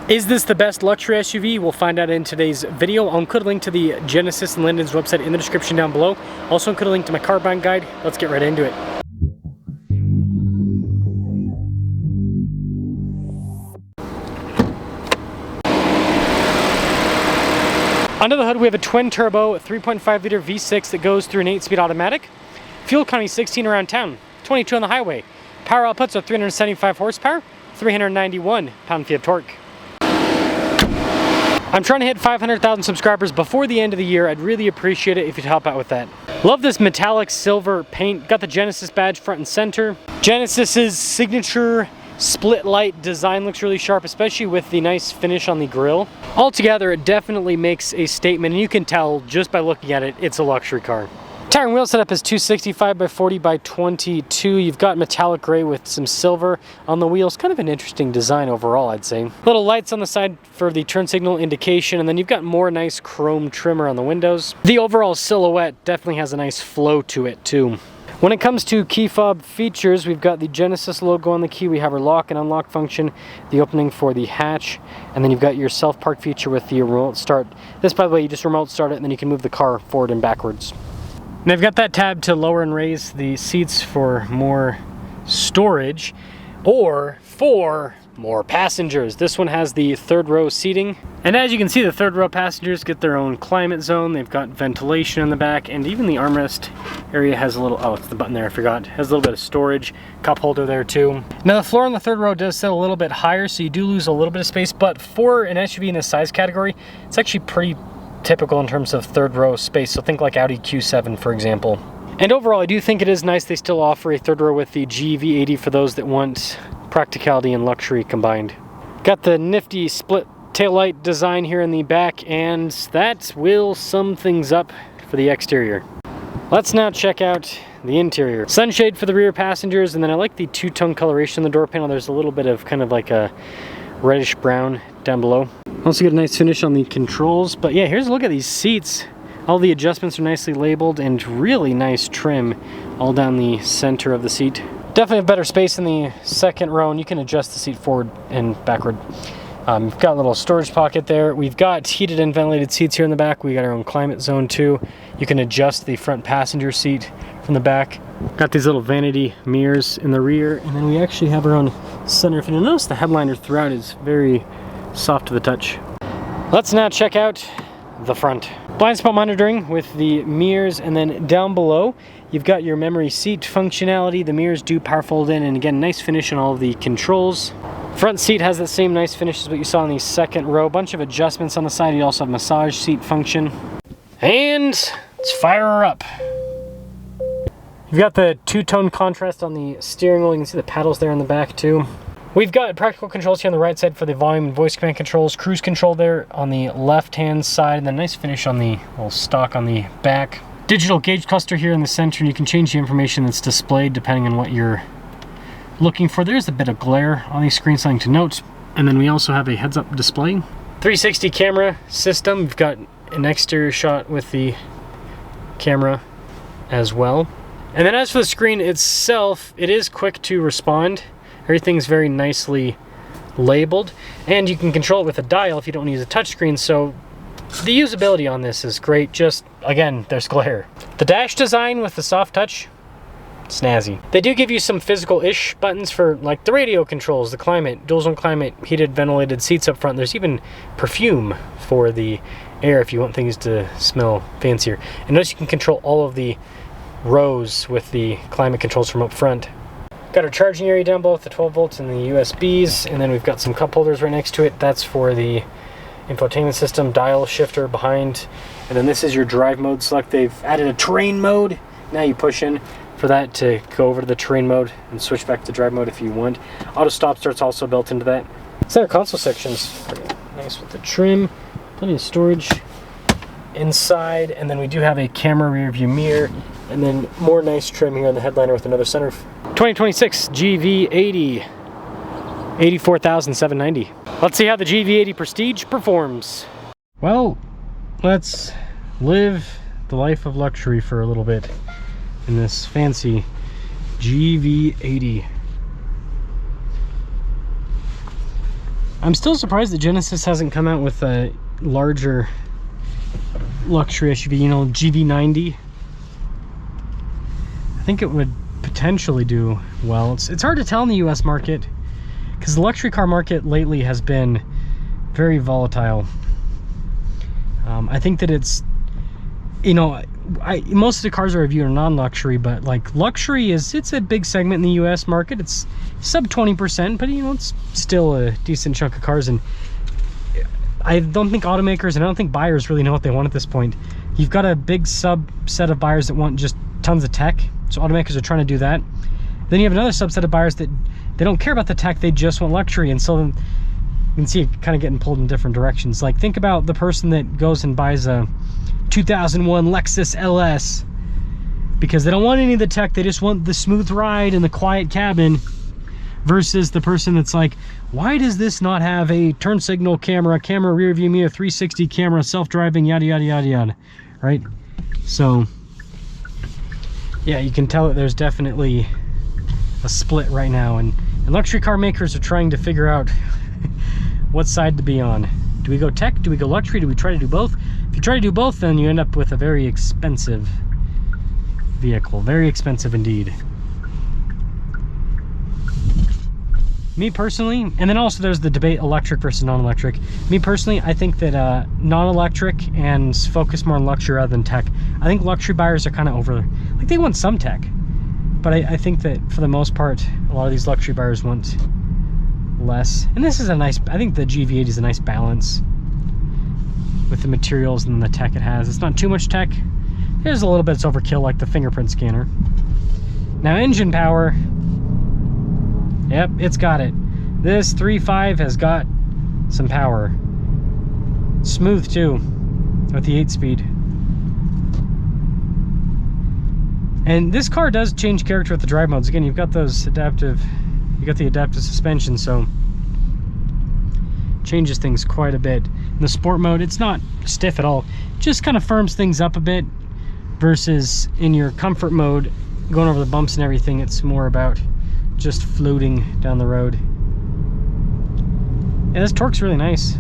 Is this the best luxury SUV? We'll find out in today's video. I'll include a link to the Genesis and Linden's website in the description down below. Also include a link to my car buying guide. Let's get right into it. Under the hood, we have a twin-turbo 3.5-liter V6 that goes through an 8-speed automatic. Fuel economy 16 around town, 22 on the highway. Power outputs are 375 horsepower, 391 pound-feet of torque. I'm trying to hit 500,000 subscribers before the end of the year. I'd really appreciate it if you'd help out with that. Love this metallic silver paint. Got the Genesis badge front and center. Genesis's signature split light design looks really sharp, especially with the nice finish on the grille. Altogether, it definitely makes a statement, and you can tell just by looking at it, it's a luxury car. Tire and wheel setup is 265 by 40 by 22. You've got metallic gray with some silver on the wheels. Kind of an interesting design overall, I'd say. Little lights on the side for the turn signal indication, and then you've got more nice chrome trimmer on the windows. The overall silhouette definitely has a nice flow to it too. When it comes to key fob features, we've got the Genesis logo on the key. We have our lock and unlock function, the opening for the hatch, and then you've got your self-park feature with the remote start. This, by the way, you just remote start it, and then you can move the car forward and backwards. And I've got that tab to lower and raise the seats for more storage or for more passengers. This one has the third row seating. And as you can see, the third row passengers get their own climate zone. They've got ventilation in the back, and even the armrest area has a little, oh, it's the button there, I forgot. Has a little bit of storage, cup holder there too. Now the floor on the third row does sit a little bit higher, so you do lose a little bit of space, but for an SUV in this size category, it's actually pretty typical in terms of third row space. So think like Audi Q7, for example. And overall, I do think it is nice they still offer a third row with the GV80 for those that want practicality and luxury combined. Got the nifty split taillight design here in the back, and that will sum things up for the exterior. Let's now check out the interior. Sunshade for the rear passengers, and then I like the two-tone coloration on the door panel. There's a little bit of kind of like a reddish brown down below. Also get a nice finish on the controls, but yeah, here's a look at these seats. All the adjustments are nicely labeled and really nice trim all down the center of the seat. Definitely have better space in the second row, and you can adjust the seat forward and backward. We've got a little storage pocket there. We've got heated and ventilated seats here in the back. We got our own climate zone too. You can adjust the front passenger seat from the back. Got these little vanity mirrors in the rear, and then we actually have our own center. If you notice, the headliner throughout is very soft to the touch. Let's now check out the front. Blind spot monitoring with the mirrors, and then down below you've got your memory seat functionality. The mirrors do power fold in, and again, nice finish on all of the controls. Front seat has that same nice finish as what you saw in the second row. Bunch of adjustments on the side. You also have massage seat function. And let's fire her up. You've got the two-tone contrast on the steering wheel. You can see the paddles there in the back too. We've got practical controls here on the right side for the volume and voice command controls. Cruise control there on the left-hand side, and then nice finish on the little stock on the back. Digital gauge cluster here in the center, and you can change the information that's displayed depending on what you're looking for. There's a bit of glare on the screen, something to note. And then we also have a heads-up display. 360 camera system. We've got an exterior shot with the camera as well. And then as for the screen itself, it is quick to respond. Everything's very nicely labeled, and you can control it with a dial if you don't use a touchscreen, so the usability on this is great. Just, again, there's glare. The dash design with the soft touch, snazzy. They do give you some physical-ish buttons for like the radio controls, the climate, dual zone climate, heated ventilated seats up front. There's even perfume for the air if you want things to smell fancier. And notice you can control all of the rows with the climate controls from up front. Got our charging area down below with the 12 volts and the USBs, and then we've got some cup holders right next to it. That's for the infotainment system, dial shifter behind, and then this is your drive mode select. They've added a terrain mode. Now you push in for that to go over to the terrain mode and switch back to drive mode if you want. Auto stop start's also built into that. Center console section's pretty nice with the trim, plenty of storage inside, and then we do have a camera rear view mirror, and then more nice trim here on the headliner with another sunroof. 2026 GV80, $84,790. Let's see how the GV80 Prestige performs. Well, let's live the life of luxury for a little bit in this fancy GV80. I'm still surprised that Genesis hasn't come out with a larger luxury SUV, you know, GV90. I think it would potentially do well. It's hard to tell in the US market because the luxury car market lately has been very volatile. I think that it's, you know, most of the cars I review are non-luxury, but like luxury it's a big segment in the US market. It's sub 20%, but you know, it's still a decent chunk of cars. And I don't think automakers and I don't think buyers really know what they want at this point. You've got a big subset of buyers that want just tons of tech, so automakers are trying to do that. Then you have another subset of buyers that they don't care about the tech, they just want luxury. And so then you can see it kind of getting pulled in different directions. Like, think about the person that goes and buys a 2001 Lexus LS because they don't want any of the tech, they just want the smooth ride and the quiet cabin, versus the person that's like, why does this not have a turn signal camera, rear view mirror, 360 camera, self-driving, yada yada yada yada, right? So yeah, you can tell that there's definitely a split right now, and luxury car makers are trying to figure out what side to be on. Do we go tech? Do we go luxury? Do we try to do both? If you try to do both, then you end up with a very expensive vehicle. Very expensive indeed. Me personally, and then also there's the debate electric versus non-electric. Me personally, I think that non-electric and focus more on luxury rather than tech. I think luxury buyers are kind of over, like, they want some tech, but I think that for the most part, a lot of these luxury buyers want less. And this is a nice, I think the GV80 is a nice balance with the materials and the tech it has. It's not too much tech. There's a little bit that's overkill, like the fingerprint scanner. Now, engine power, yep, it's got it. This 3.5 has got some power. Smooth too, with the 8-speed. And this car does change character with the drive modes. Again, you've got those adaptive, you got the adaptive suspension, so changes things quite a bit. In the sport mode, it's not stiff at all. Just kind of firms things up a bit, versus in your comfort mode, going over the bumps and everything, it's more about just floating down the road. Yeah, this torque's really nice.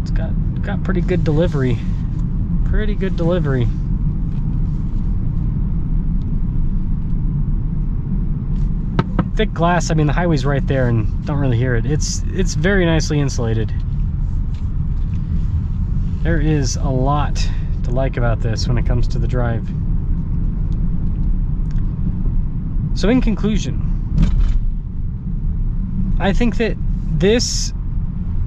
It's got pretty good delivery. Pretty good delivery. Thick glass, I mean, the highway's right there and don't really hear it. It's very nicely insulated. There is a lot to like about this when it comes to the drive. So in conclusion, I think that this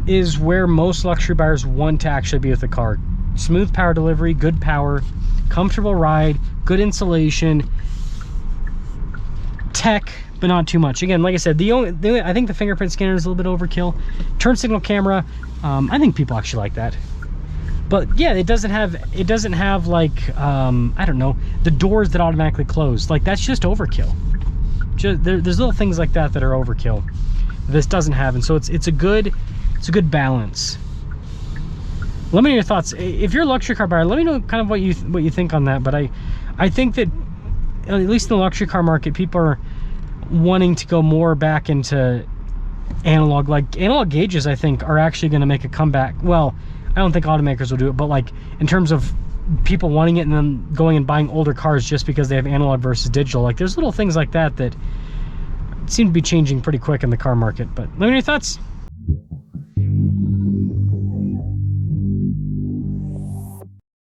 is where most luxury buyers want to actually be with the car. Smooth power delivery, good power, comfortable ride, good insulation, tech, but not too much. Again, like I said, I think the fingerprint scanner is a little bit overkill. Turn signal camera, I think people actually like that. But yeah, it doesn't have like, I don't know, the doors that automatically close. Like, that's just overkill. There's little things like that that are overkill. This doesn't have, and so it's a good balance. Let me know your thoughts. If you're a luxury car buyer, let me know kind of what you think on that. But I think that at least in the luxury car market, people are wanting to go more back into analog. Like, analog gauges, I think, are actually going to make a comeback. Well, I don't think automakers will do it, but like in terms of people wanting it and then going and buying older cars just because they have analog versus digital, like there's little things like that that seem to be changing pretty quick in the car market. But let me know your thoughts.